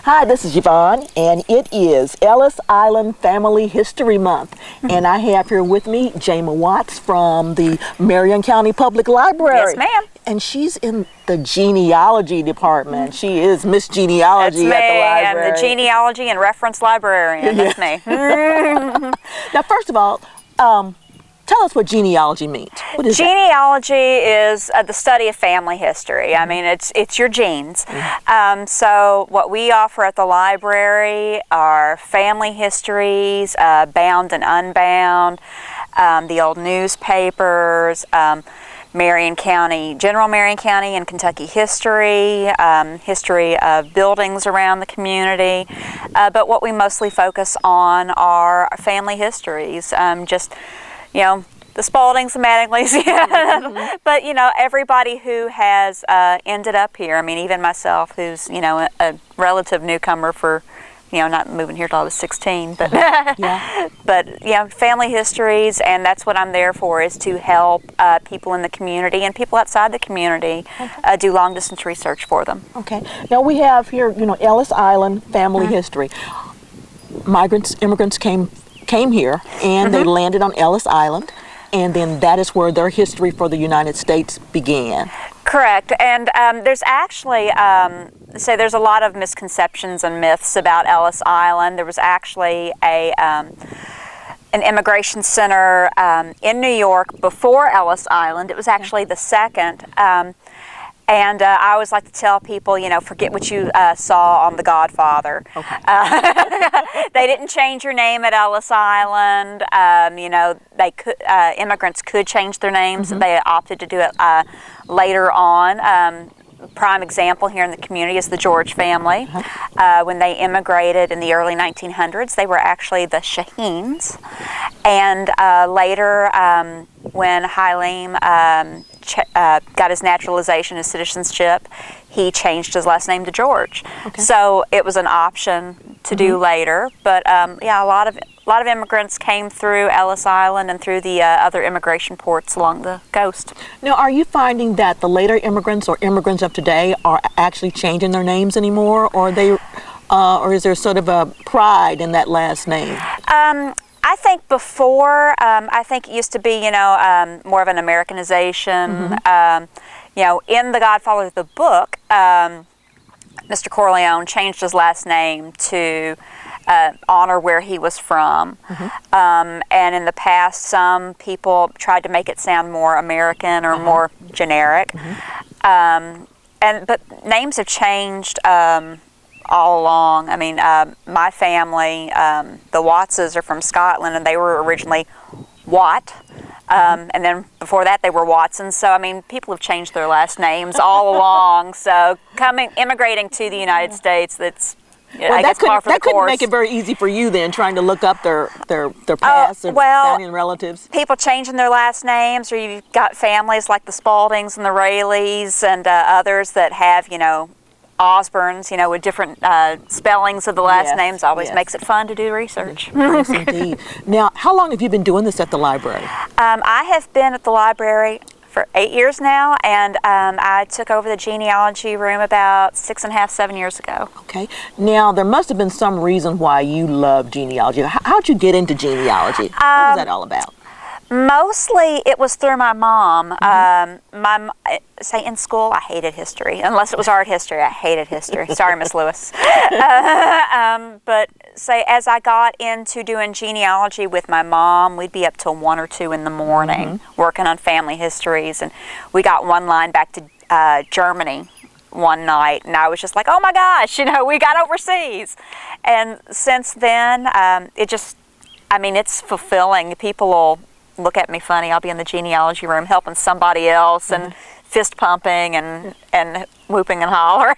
Hi, this is Yvonne, and it is Ellis Island Family History Month. And I have here with me Jama Watts from the Marion County Public Library. Yes, ma'am. And she's in the genealogy department. She is Miss Genealogy at the library. I'm the genealogy and reference librarian. That's me. Now, first of all, tell us what genealogy means. What is genealogy is the study of family history. I mean, it's your genes. So what we offer at the library are family histories, bound and unbound, the old newspapers, Marion County, General Marion County and Kentucky history, history of buildings around the community. But what we mostly focus on are family histories, you know, the Spaldings, the Mattingleys, but, you know, everybody who has ended up here. I mean, even myself, who's, you know, a relative newcomer for, you know, not moving here till I was 16, but, but, you know, family histories, and that's what I'm there for, is to help people in the community and people outside the community do long-distance research for them. Okay. Now, we have here, you know, Ellis Island family history. Immigrants came here, and they landed on Ellis Island, and then that is where their history for the United States began. Correct, and there's actually, there's a lot of misconceptions and myths about Ellis Island. There was actually an immigration center in New York before Ellis Island. It was actually the second. And I always like to tell people, you know, forget what you saw on The Godfather. Okay. They didn't change your name at Ellis Island. You know, they could, immigrants could change their names. They opted to do it later on. Prime example here in the community is the George family. When they immigrated in the early 1900s, they were actually the Shaheens. And later, when Halim got his naturalization, his citizenship, he changed his last name to George. So it was an option to do later. But yeah, a lot of immigrants came through Ellis Island and through the other immigration ports along the coast. Now, are you finding that the later immigrants or immigrants of today are actually changing their names anymore, or or is there sort of a pride in that last name? I think before, I think it used to be, you know, more of an Americanization. You know, in The Godfather, the book, Mr. Corleone changed his last name to honor where he was from. And in the past, some people tried to make it sound more American or more generic. But names have changed all along. I mean, my family, the Wattses, are from Scotland, and they were originally Watt. And then before that, they were Watson. So, I mean, people have changed their last names all along. So, immigrating to the United States, that's, I guess, par for the course. That couldn't make it very easy for you then, trying to look up their past or family and relatives. People changing their last names, or you've got families like the Spaldings and the Rayleys and others that have, you know, Osborns, you know, with different spellings of the last names. Always makes it fun to do research. Yes, indeed. Now, how long have you been doing this at the library? I have been at the library for 8 years now, and I took over the genealogy room about 6.5, 7 years ago. Okay. Now, there must have been some reason why you love genealogy. How'd you get into genealogy? What was that all about? Mostly it was through my mom. Say in school, I hated history. Unless it was art history, I hated history. Sorry, Miss Lewis. But say as I got into doing genealogy with my mom, we'd be up till 1 or 2 in the morning working on family histories. And we got one line back to Germany one night, and I was just like, oh my gosh, you know, we got overseas. And since then, it's fulfilling. People will look at me funny. I'll be in the genealogy room helping somebody else and fist pumping and whooping and hollering.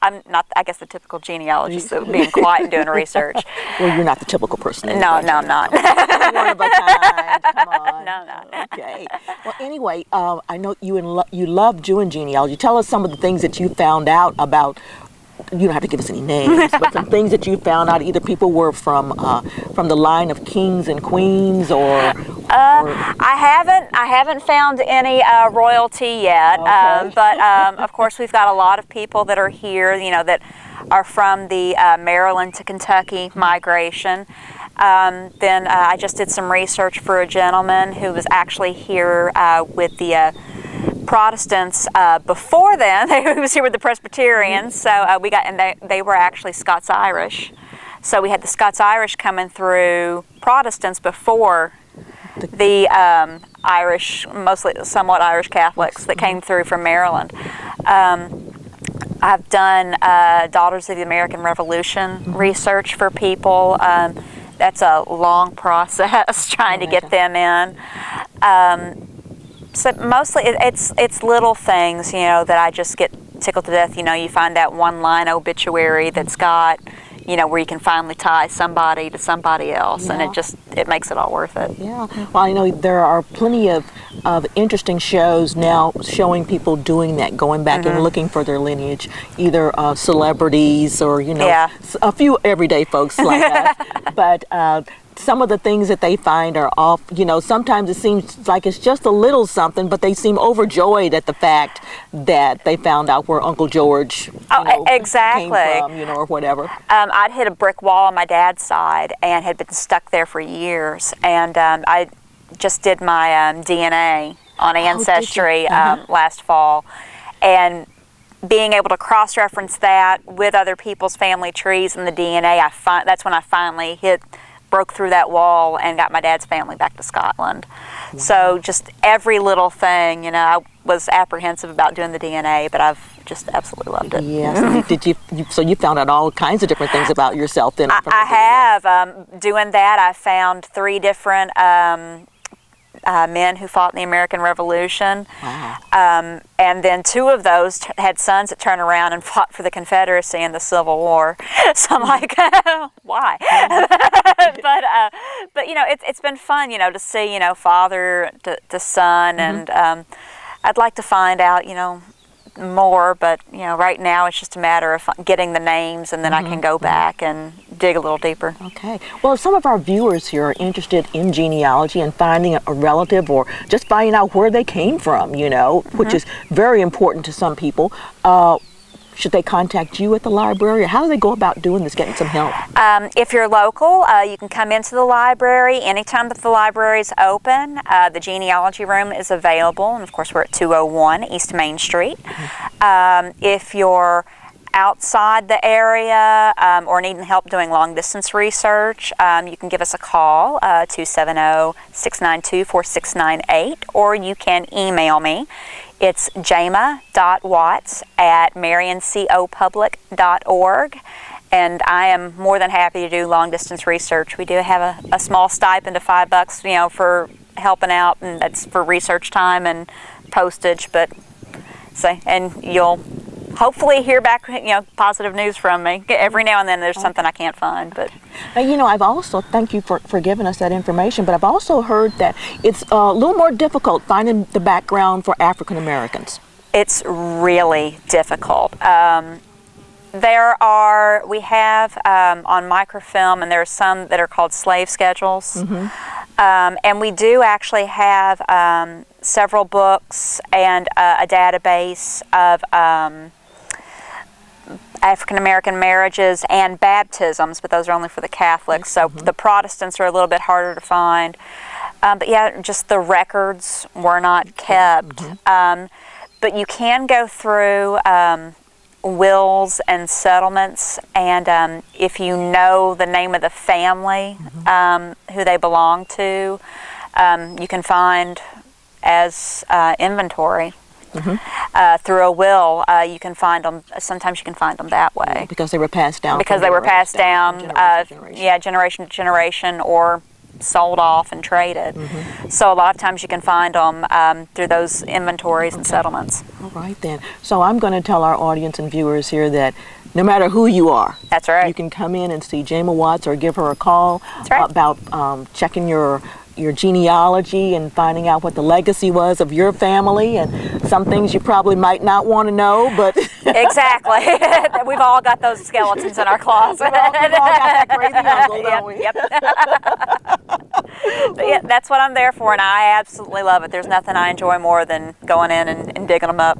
I'm not, I guess, the typical genealogist, so being quiet and doing research. Well, you're not the typical person. No, I'm not. One of a kind. Come on. No. Okay. Well, anyway, I know you love doing genealogy. Tell us some of the things that you found out about you don't have to give us any names, but some things that you found out, either people were from the line of kings and queens, or I haven't found any royalty yet, Okay. but of course we've got a lot of people that are here, you know, that are from the Maryland to Kentucky migration. Then I just did some research for a gentleman who was actually here with the Protestants before then. He was here with the Presbyterians, so they were actually Scots-Irish. So we had the Scots-Irish coming through Protestants before the Irish, mostly somewhat Irish Catholics that came through from Maryland. I've done Daughters of the American Revolution research for people. That's a long process trying to get them in. So mostly it's little things, you know, that I just get tickled to death. You know, you find that one line obituary that's got, you know, where you can finally tie somebody to somebody else, and it makes it all worth it. Yeah. Well, I know there are plenty of interesting shows now showing people doing that, going back and looking for their lineage, either celebrities or, you know, a few everyday folks like us. But some of the things that they find are off, you know, sometimes it seems like it's just a little something, but they seem overjoyed at the fact that they found out where Uncle George exactly. came from, you know, or whatever. I'd hit a brick wall on my dad's side and had been stuck there for years, and I just did my DNA on Ancestry last fall, and being able to cross-reference that with other people's family trees and the DNA, that's when I finally broke through that wall and got my dad's family back to Scotland. Wow. So just every little thing, you know, I was apprehensive about doing the DNA, but I've just absolutely loved it. Yes. So you found out all kinds of different things about yourself then? I have. Doing that, I found 3 different men who fought in the American Revolution. Wow. And then 2 of those had sons that turned around and fought for the Confederacy in the Civil War. So I'm like, why? But you know, it's been fun, you know, to see, you know, father to son, and I'd like to find out, you know, more, but you know, right now it's just a matter of getting the names, and then I can go back and dig a little deeper. Okay. Well, if some of our viewers here are interested in genealogy and finding a relative, or just finding out where they came from, you know, which is very important to some people, should they contact you at the library, or how do they go about doing this, getting some help? If you're local, you can come into the library anytime that the library is open. The genealogy room is available, and of course we're at 201 East Main Street. If you're outside the area or needing help doing long distance research, you can give us a call, 270-692-4698, or you can email me. It's jama.watts@marioncopublic.org, and I am more than happy to do long distance research. We do have a small stipend of $5, you know, for helping out, and that's for research time and postage. But and you'll hopefully hear back, you know, positive news from me. Every now and then there's something I can't find, but. You know, I've also, thank you for giving us that information, but I've also heard that it's a little more difficult finding the background for African Americans. It's really difficult. We have on microfilm, and there are some that are called slave schedules. And we do actually have several books and a database of African American marriages and baptisms, but those are only for the Catholics. So the Protestants are a little bit harder to find. But yeah, just the records were not kept. But you can go through wills and settlements, and if you know the name of the family who they belong to, you can find as inventory. Through a will, you can find them. Sometimes you can find them that way because they were passed down. Because they were passed down, generation to generation, or sold off and traded. So a lot of times you can find them through those inventories and settlements. All right then. So I'm going to tell our audience and viewers here that no matter who you are, that's right, you can come in and see Jama Watts or give her a call about checking your your genealogy and finding out what the legacy was of your family, and some things you probably might not want to know, but exactly. We've all got those skeletons in our closet. we've all got that crazy uncle, don't we? Yep. But yeah, that's what I'm there for, and I absolutely love it. There's nothing I enjoy more than going in and digging them up.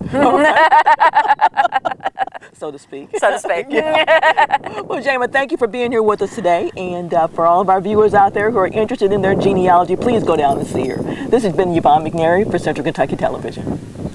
So to speak. So to speak. Well, Jama, thank you for being here with us today, and for all of our viewers out there who are interested in their genealogy, please go down and see her. This has been Yvonne McNary for Central Kentucky Television.